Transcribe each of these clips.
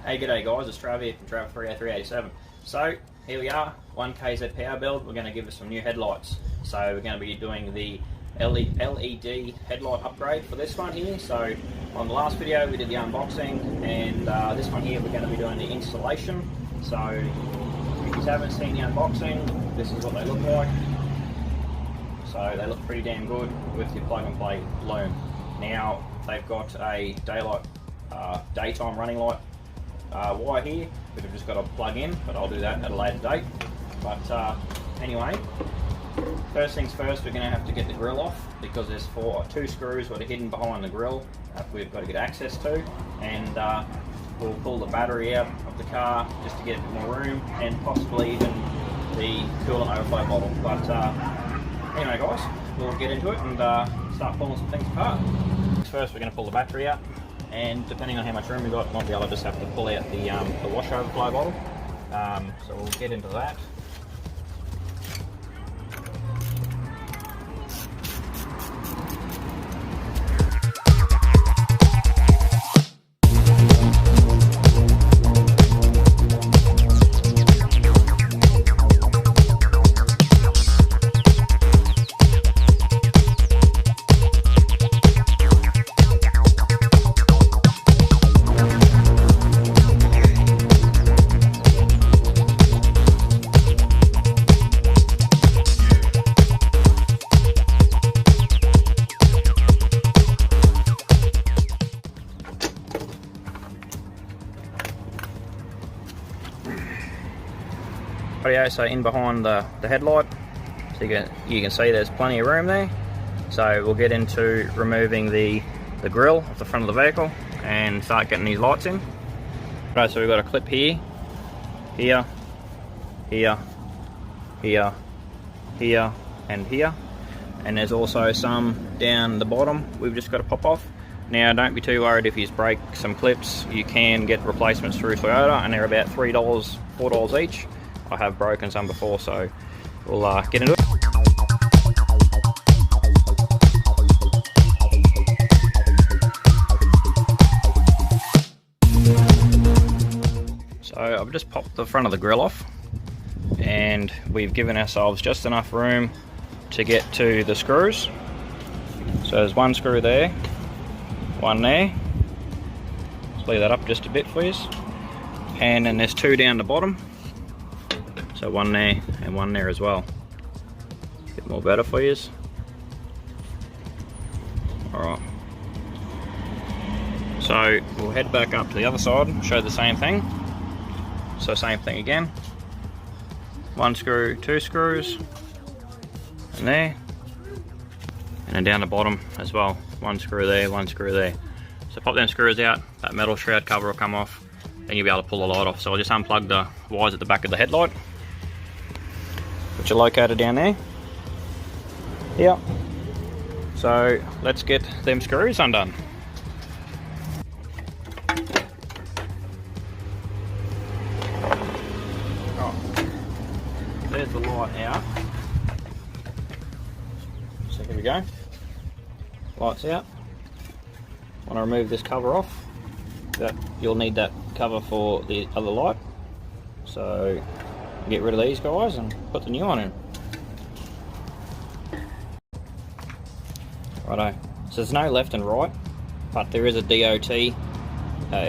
Hey, g'day guys, it's Trav here from Trav30387. So, here we are, 1KZ power build. We're going to give us some new headlights. So, we're going to be doing the LED headlight upgrade for this one here. So, on the last video we did the unboxing, and this one here we're going to be doing the installation. So, if you haven't seen the unboxing, this is what they look like. So, they look pretty damn good with your plug and play loom. Now, they've got a daytime running light wire here, which I've just got to plug in, but I'll do that at a later date. But anyway, first things first, we're going to have to get the grill off, because there's two screws that are hidden behind the grill we've got to get access to, and we'll pull the battery out of the car just to get a bit more room, and possibly even the coolant overflow bottle. But anyway guys, we'll get into it and start pulling some things apart. First we're going to pull the battery out, and depending on how much room we've got, might be able to just have to pull out the wash overflow bottle. So we'll get into that. So in behind the headlight, so you can see there's plenty of room there. So we'll get into removing the grill off the front of the vehicle and start getting these lights in. Right, so we've got a clip here, here, here, here, here, and here. And there's also some down the bottom we've just got to pop off. Now don't be too worried if you break some clips. You can get replacements through Toyota, and they're about $3, $4 each. I have broken some before, so we'll get into it. So I've just popped the front of the grill off, and we've given ourselves just enough room to get to the screws. So there's one screw there, one there. Let's leave that up just a bit for you. And then there's two down the bottom. So one there and one there as well. A bit more better for you. Alright. So we'll head back up to the other side and show the same thing. So same thing again. One screw, two screws. And there. And then down the bottom as well. One screw there, one screw there. So pop them screws out, that metal shroud cover will come off, and you'll be able to pull the light off. So I'll just unplug the wires at the back of the headlight, which are located down there. Yep. So let's get them screws undone. Oh, there's the light out. So here we go. Lights out. Want to remove this cover off. You'll need that cover for the other light. So get rid of these guys and put the new one in. Righto. So there's no left and right, but there is a DOT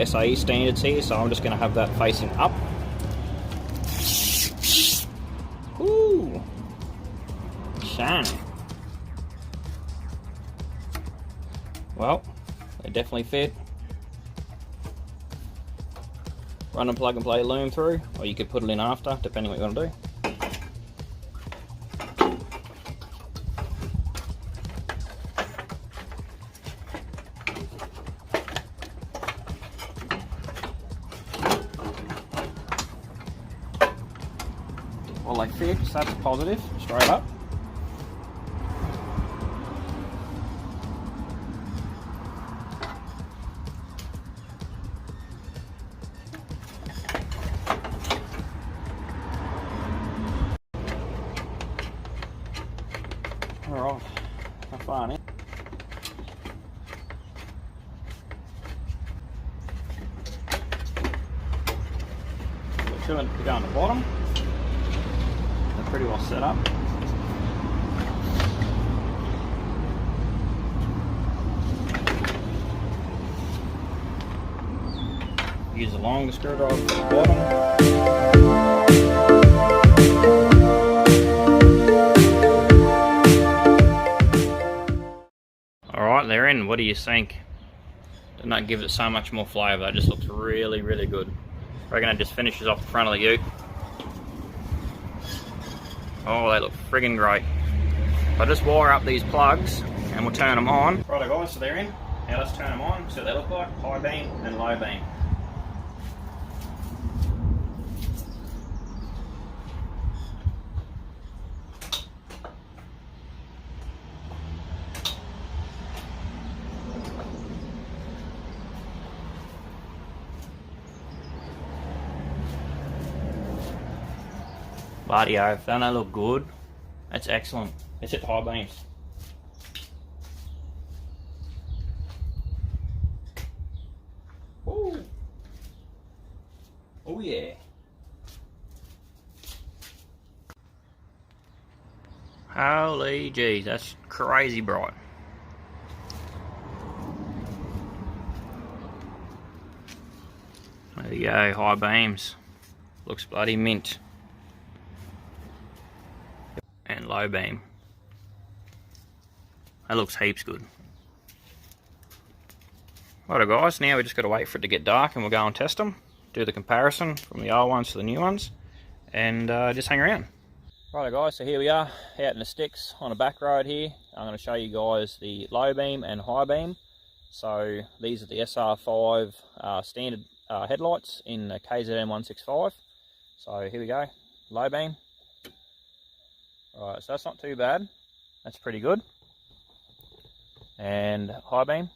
SAE standards here, so I'm just going to have that facing up. Ooh, shiny. Well, they definitely fit. Run and plug and play loom through, or you could put it in after, depending what you want to do. Well, they fit, so that's a positive, straight up. Alright, how far now? two to go on the bottom. They're pretty well set up. Use the longer screwdriver for the bottom. Alright, they're in. What do you think? Did not give it so much more flavour. It just looks really, really good. I reckon it just finishes off the front of the ute. Oh, they look friggin' great. I'll just wire up these plugs and we'll turn them on. Righto guys, so they're in. Now let's turn them on, see what they look like. High beam and low beam. Bloody oath, don't they look good? That's excellent. Let's hit the high beams. Ooh. Oh yeah. Holy jeez, that's crazy bright. There you go, high beams. Looks bloody mint. And low beam. That looks heaps good. Righto guys, now we just got to wait for it to get dark and we'll go and test them. Do the comparison from the old ones to the new ones. And just hang around. Righto guys, so here we are out in the sticks on a back road here. I'm going to show you guys the low beam and high beam. So these are the SR5 standard headlights in the KZM 165. So here we go, low beam. Alright, so that's not too bad. That's pretty good. And high beam.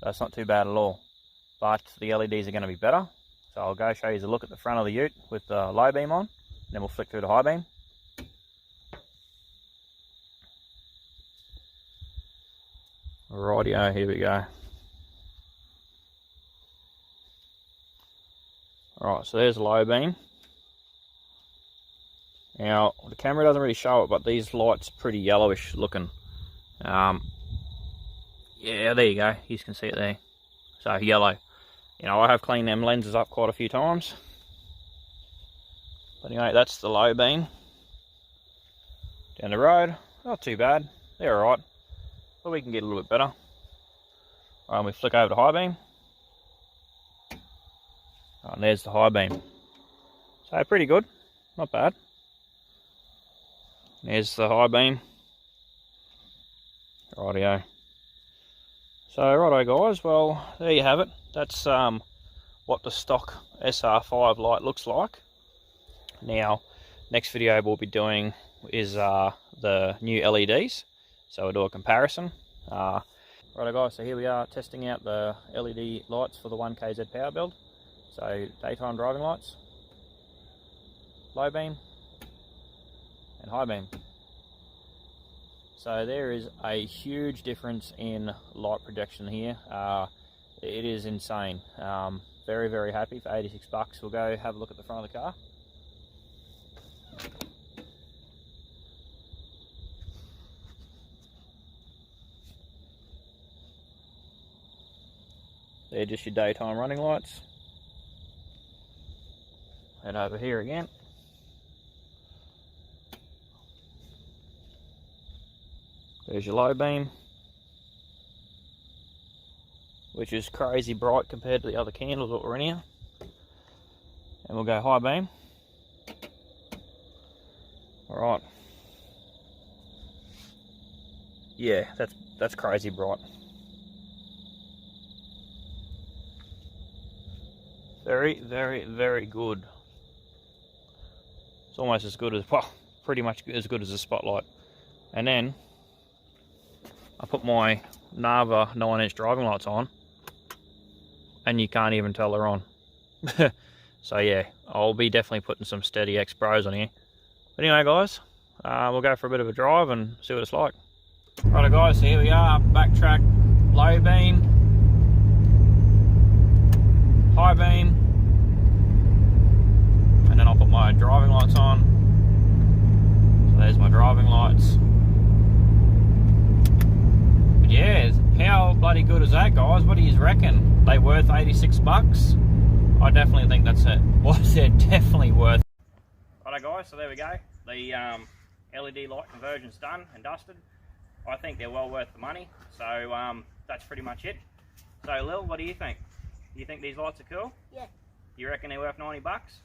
That's not too bad at all. But the LEDs are going to be better. So I'll go show you a look at the front of the ute with the low beam on. Then we'll flick through the high beam. Rightio, here we go. Alright, so there's the low beam. Now, the camera doesn't really show it, but these lights are pretty yellowish looking. Yeah, there you go. You can see it there. So, yellow. You know, I have cleaned them lenses up quite a few times. But anyway, that's the low beam. Down the road, not too bad. They're alright. But we can get a little bit better. Alright, we flick over to high beam. Oh, and there's the high beam. So, pretty good. Not bad. There's the high beam. Rightio. So righto guys, well there you have it. That's what the stock SR5 light looks like. Now, next video we'll be doing is the new LEDs. So we'll do a comparison. Righto guys, so here we are testing out the LED lights for the 1KZ power build. So daytime driving lights, low beam, and high beam. So there is a huge difference in light projection here. It is insane. Very, very happy for 86 bucks. We'll go have a look at the front of the car. They're just your daytime running lights. And over here again. There's your low beam, which is crazy bright compared to the other candles that were in here. And we'll go high beam. Alright. Yeah, that's crazy bright. Very, very, very good. It's almost as good as, well, pretty much as good as a spotlight. And then I put my Nava 9-inch driving lights on and you can't even tell they're on. So yeah, I'll be definitely putting some Steady X Pros on here. But anyway guys, we'll go for a bit of a drive and see what it's like. Righto guys, so here we are, backtrack, low beam, high beam, how bloody good is that, guys? What do you reckon? They worth 86 bucks? I definitely think that's it. They're definitely worth. Righto, guys, so there we go. The LED light conversion's done and dusted. I think they're well worth the money. So that's pretty much it. So Lil, what do you think? Do you think these lights are cool? Yeah. You reckon they're worth 90 bucks?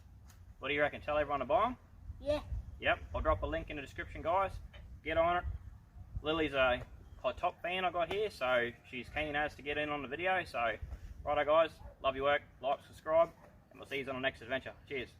What do you reckon? Tell everyone to buy them? Yeah. Yep, I'll drop a link in the description, guys. Get on it. Lily's a top fan I got here, so she's keen as to get in on the video. So, righto guys, love your work, like, subscribe, and we'll see you on the next adventure. Cheers.